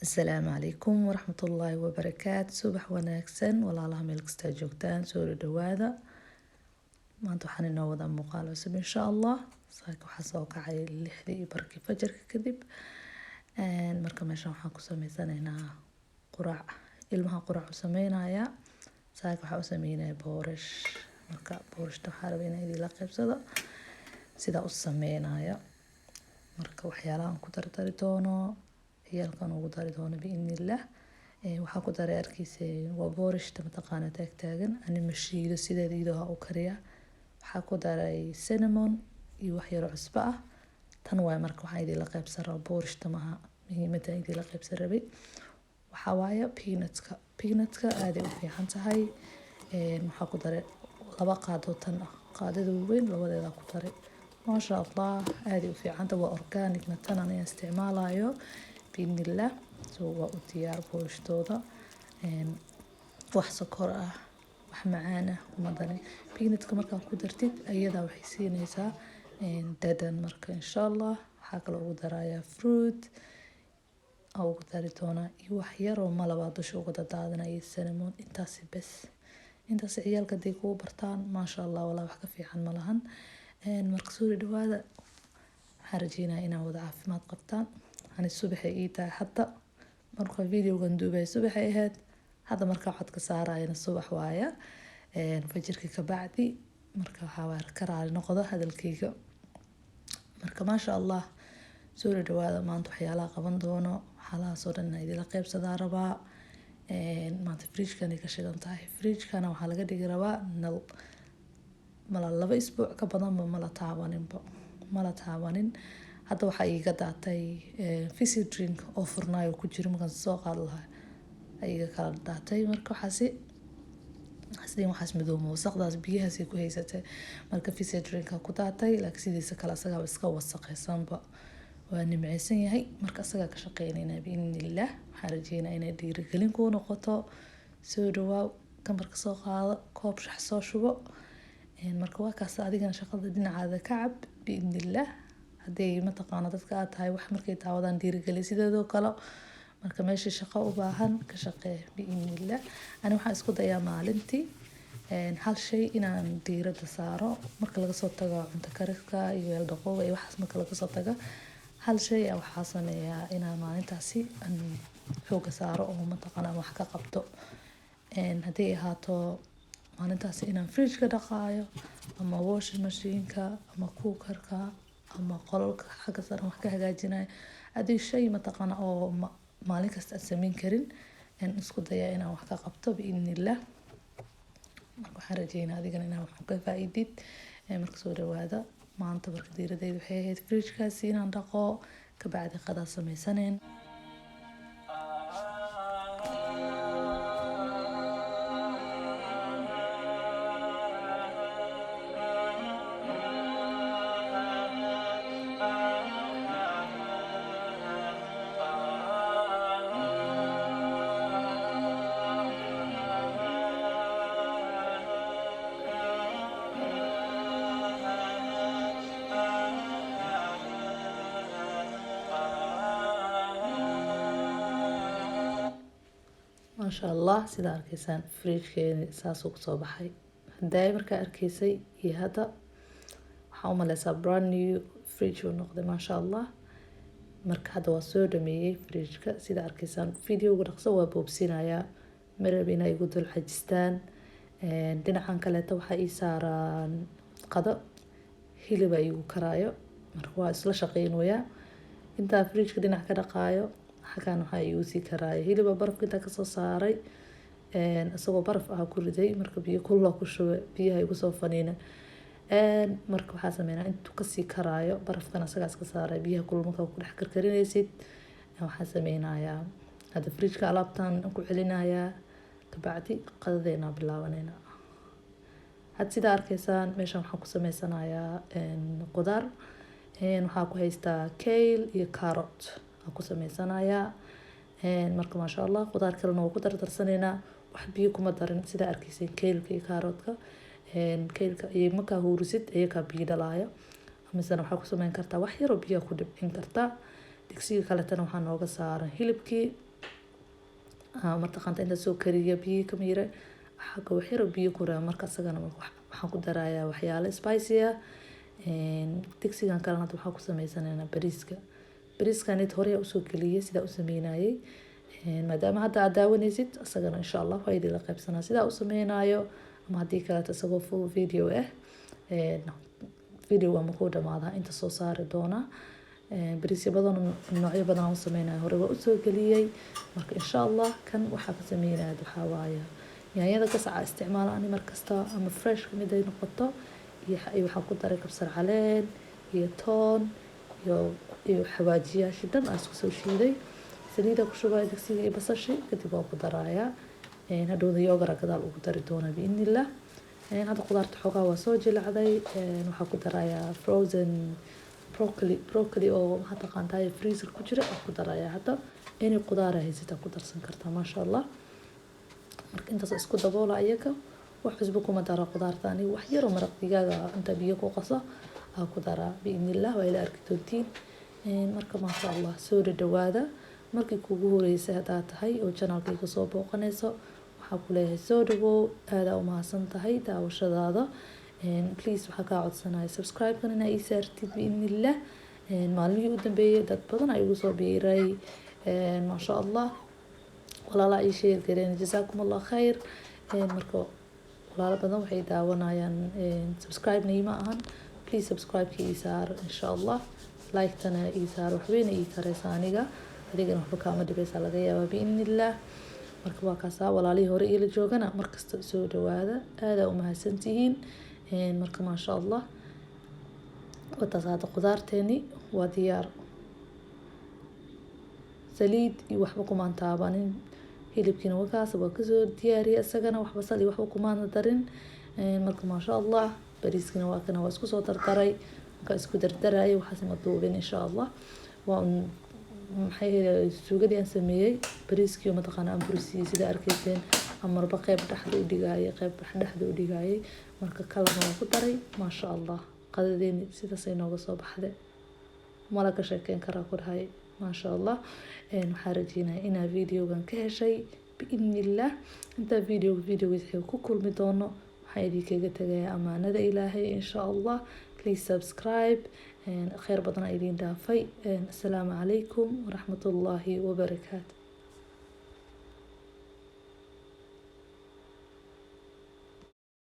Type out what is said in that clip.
Asalaamu calaykum waraxmatullaahi wabarakaatu. Subax wanaagsan walaalaha meel kastaa joogtaan, soo dhawaada. Maanta waxaan inoo wadaa muuqaal cusub insha allah. Saaka waxaa soo kacay 6:15 fajarka kadib. Marka meeshan waxaan ku sameysanaynaa quraac. Ilmaha quraac u sameynaya. Saaka waxaa u sameynaya boorash. Marka boorashta waxaa rabaa inaan idin la qaybsado sida u sameynaya. Marka waxyaalaha aan ku dardari doono ciyaalkan ugu dari doono biidhnillah. Waxaa ku daray arkiisay waa boorashta mataqaana taagan ani mashiido sideeda iyadoo u kariya. Waxaa ku daray cinnamon iyo wax yar oo cusbo ah. Tan waay marka waxaan idin la qaybsan rabaa boorashta maha muhiimadda idin la qaybsan rabay. Waxaa waaye peanutka aad ay u fiican tahay. Waxaa ku daray 2 qaado tan ah. Qaadada weyn labadeeda ku daray. Masha Allah aad ay u fiican tahay waa organic na tan aan isticmaalayo biidhnillah. Waa u diyaar boorashtooda. Wax sokor ah wax macaan ah uma darin. Peanutka markaan ku dartid ayada waxay siinaysaa dhadhan marka insha Allah. Waxaa kale ugu darayaa fruit ugu dari doona iyo wax yar oo malab dusha uga daadanayo cinnamon intaasi bas. Intaasi ciyaalka day ku bartaan masha Allah walaa wax ka fiican ma lahan. Marka soo dhawaada waxaan rajeynayaa inaan wada caafimaad qabtaan. Ani subaxay ii tahay hadda marka videogan duubay subaxay ahayd. Hadda marka cod ka saarayna subax waaya. Fajirka ka bacdi marka waxaa ka raali noqdo hadalkayga. Marka masha Allah soo dhawaada maanta waxyaalaha qaban doono waxyaalahaas oo dhan idin la qaybsadaa rabaa. Maanta fridge-kan ay ka shidan tahay. Fridge-kana waxaa laga dhigi rabaa nal mala 2 isbuuc ka badan mala taabanin. Hadda waxaa iiga daatay fizzy drink oo furnaayo ku jiro markaan soo qaad lahaa iiga kala daatay marka waxaas madow wasaqdaas biyahaas ku haysatay marka fizzy drink ku daatay laakiin sidiisa kale asaga iska wasaqaysanba waa nimceysan yahay marka asaga ka shaqeynayna biidhnillah. Waxaan rajeynayaa inay dhiirigelin ku noqoto soo dhawaaw kamarka soo qaado koob shax soo shubo. Marka waa kaas adigana shaqada dhinacaada ka cab biidhnillah. Haday mataqaana dadka aad tahay wax markay taawadaan dhiirigelin sideedoo kale marka meeshii shaqo u baahan ka shaqee biidhnillah. Ani waxaan isku dayaa maalintii hal shay inaan diiradda saaro marka laga soo tago cunto karinta iyo weel dhaqowga iyo waxaas marka laga soo tago hal shay waxaa sameeyaa inaan maalintaasi xooga saaro oo mataqaana wax ka qabto. Haday ahaato maalintaasi inaan fridge ka dhaqaayo ama washing machine-ka ama cooker-ka ama qolka xagga sare wax ka hagaajinayo adii shay mataqaana oo maalin kasta aan sameyn karin isku dayaa inaan wax ka qabto biidhnillah. Marka waxaan rajeynayaa adigana inaan wax ka faa'iidid. Marka soo dhawaada maanta marka diiradaydu waxay ahayd fridge-kaasi inaan dhaqo ka bacdi qada sameysaneen. Masha Allah sida arkaysaan fridge-keeni saas uu soo baxay. Haday marka arkaysay iyo hadda waxaa u maleysaa brand new fridge uu noqday masha Allah. Marka hadda waa soo dhameeyay fridge-ka sida arkaysaan video-ga dhaqso waa boobsinayaa marab inay igu dul xajistaan. Dhinacan kale waxaa ii saaran qado hilib ay igu karaayo marka waa isla shaqeynaya. Inta fridge-ka dhinac ka dhaqaayo xagaan waxaa igu sii karaayo hilib baraf inta ka soo saaray asagoo baraf ku riday marka biyo kulul ku shubay biyaha igu soo faniina. Marka waxaa sameynaa intuu ka sii karaayo barafkan asagaas ka saaray biyaha kulul marka ku dhex karkarinaysid waxaa sameynayaa hadda fridge-ka alaabtan ku celinayaa ka bacdi qadadeena bilaabanayna. Had sida arkaysaan meeshan waxaan ku sameysanayaa qudaar waxaa ku haystaa kale iyo carrot ku sameysanayaa. Marka masha Allah qudaar kalena waa ku dardarsanayna wax biyo kuma darin sida arkaysay kale-ka iyo carrot-ka. Kale-ka iyo marka huurisid ayaga biyo dhalaaya. Misana waxaa ku sameyn kartaa wax yar oo biyo ku dhibcin kartaa. Digsiga kale tan waxaa nooga saaran hilibkii mataqaanta inta soo kariya biyo ka miira xagga wax yar oo biyo ku raa marka asagana waxaan ku darayaa waxyaalo spicy ah digsigan kalena hadda waxaan ku sameysanaynaa bariiskan hore usoo geliyay sidaa u sameynayay maadaama hadda aad daawanaysid asagana insha allah waa idin la qaybsanaa sidaa u sameynayo ama haddii kaleeto isagoo full video ah video waa makuu dhamaadaa inta soo saari doona bariisyo badan noocyo badan aan u sameynayo hore waa usoo geliyay marka insha allah kan waxaa ka sameynaya waxaa waaye yaanyada gasaca isticmaala ani markasta ama fresh kamid ay noqoto iyo waxaan ku daray kabsar caleen iyo toon iyo xawaajiyaasha dhan aan isku soo shiiday saliida ku shubaya digsiga iyo basashi kadib waan ku darayaa hadhowda yogara gadaal ugu dari doona biidnillah hadda qudaarta xoogaa waa soo jilacday waxaan ku darayaa frozen broccoli oo maxaa taqaantaay freezer ku jira aan ku darayaa hadda inay qudaara haysataa ku darsan kartaa maasha allah marka intaas isku daboola iyaga wax cusbo kuma dara qudaarta aniga wax yaroo maraq digaaga inta biyo ku qaso aan ku daraa biidnillah waa ila arki doontiin marka maasha allah soo dhawaada markii kuugu horeysay haddaad tahay oo channelkayga soo booqanayso waxaa ku leeyahay soo dhawow aadaa u mahadsan tahay daawashadaada please waxaa kaa codsanaya subscribe-kan inaa ii saartid biidnillah maalmihii u dambeeyay dad badan ay igu soo biiray maasha allah walaala ii sheer gareen jazaakum allah khayr marka walaalo badan waxay daawanayaan subscribe-na ima ahan please subscribe-ka ii saar insha allah like-tana ii saar waxweyna ii taraysa aniga adigana waxba kaama dhibaysaa laga yaabaa biidnillah marka waa kaasaa walaalihii hore ila joogana markasta soo dhawaada aadaa u mahadsantihiin marka maasha allah wataas hadda qudaarteeni waa diyaar saliid iyo waxba kumaan taabanin hilibkiina wakaas waa kasoo diyaariyay isagana wax basal iyo waxba kumaan darin marka maasha allah bariiskina waa kana waa isku soo dardaray marka isku dardarayay waxaas ma duubin insha allah waa maxay suugadii aan sameeyay bariiskii mataqaana aan burisiyay sida arkayseen amarba qayb dhexda u dhigayay qayb dhexda u dhigayay marka kalena waa ku daray maasha allah qadadeeni sidaas ay nooga soo baxday mala ka sheekeyn karaa ku dhahay maasha allah waxaan rajeynayaa inaa videogan ka heshay biidnillah intaa videogiisa ku kulmi doono waxaan idinkaga tagayaa amaanada ilaahay insha allah please subscribe خير بدنا إيدين دافي السلام عليكم ورحمة الله وبركاته.